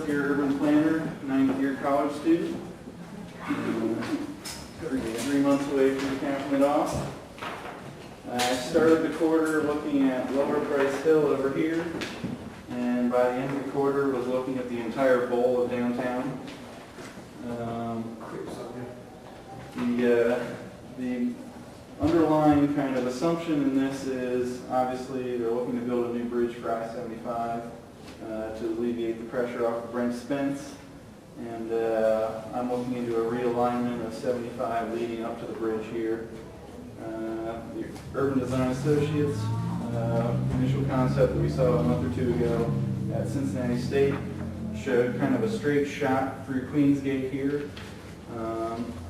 fourth-year urban planner, ninth-year college student. 3 months away from capping it off. I started the quarter looking at Lower Price Hill over here, and by the end of the quarter was looking at the entire bowl of downtown. The underlying kind of assumption in this is obviously they're looking to build a new bridge for I-75 to alleviate the pressure off of Brent Spence, and I'm looking into a realignment of 75 leading up to the bridge here. The Urban Design Associates initial concept that we saw a month or two ago at Cincinnati State showed kind of a straight shot through Queensgate here.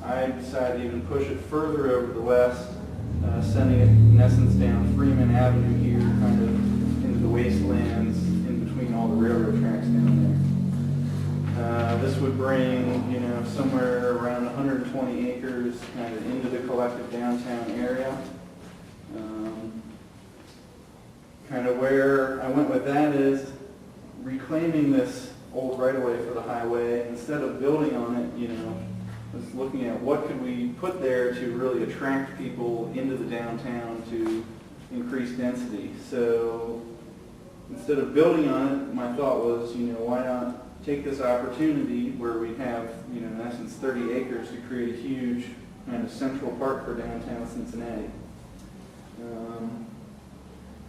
I decided to even push it further over to the west, sending it in essence down Freeman Avenue here, kind of into the wastelands in between all the railroad tracks down there. This would bring, somewhere around 120 acres kind of into the collective downtown area. Kind of where I went with that is reclaiming this old right-of-way for the highway. Instead of building on it, was looking at what could we put there to really attract people into the downtown to increase density. So instead of building on it, my thought was, why not take this opportunity where we have, in essence 30 acres to create a huge kind of central park for downtown Cincinnati.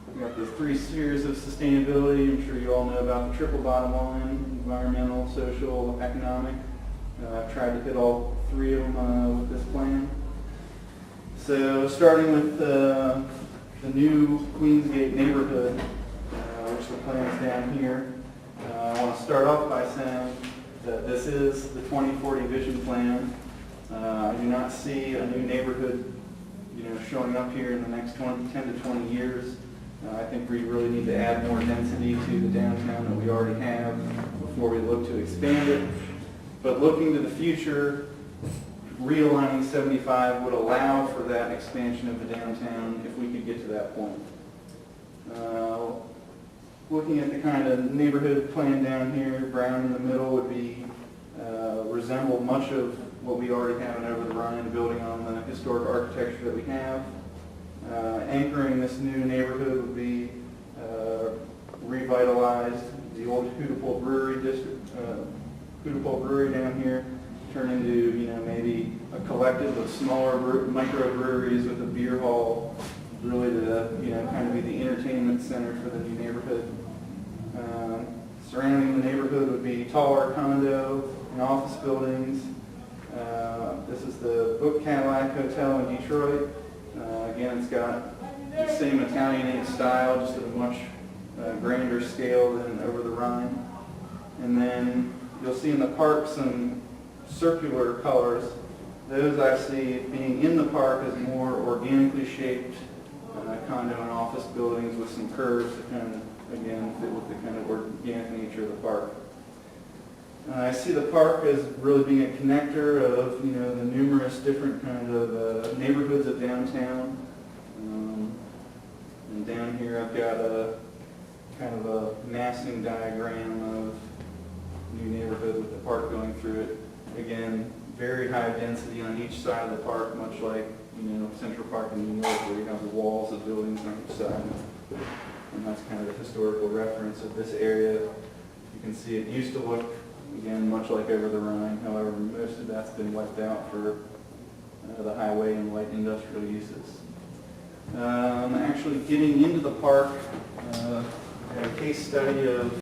We've got the 3 spheres of sustainability. I'm sure you all know about the triple bottom line: environmental, social, economic. I've tried to hit all 3 of them with this plan. So starting with the new Queensgate neighborhood, which the plan is down here. I want to start off by saying that this is the 2040 vision plan. I do not see a new neighborhood showing up here in the next 10 to 20 years. I think we really need to add more density to the downtown that we already have before we look to expand it. But looking to the future, realigning 75 would allow for that expansion of the downtown if we could get to that point. Looking at the kind of neighborhood plan down here, brown in the middle would be resemble much of what we already have in Over the Rhine, building on the historic architecture that we have. Anchoring this new neighborhood would be revitalized the old Hootapole Brewery district, Hootapole Brewery down here, turn into maybe a collective of smaller microbreweries with a beer hall, really to kind of be the entertainment center for the new neighborhood. Surrounding the neighborhood would be taller condo and office buildings. This is the Book Cadillac Hotel in Detroit. Again, it's got the same Italianate style, just at a much grander scale than Over the Rhine. And then you'll see in the park some circular colors. Those I see being in the park as more organically shaped condo and office buildings with some curves that kind of, again, fit with the kind of organic nature of the park. I see the park as really being a connector of the numerous different kind of neighborhoods of downtown. And down here I've got a kind of a massing diagram of new neighborhood with the park going through it. Again, very high density on each side of the park, much like Central Park in New York, where you have the walls of buildings on each side. And that's kind of the historical reference of this area. You can see it used to look, again, much like Over the Rhine. However, most of that's been wiped out for the highway and light industrial uses. Actually getting into the park, a case study of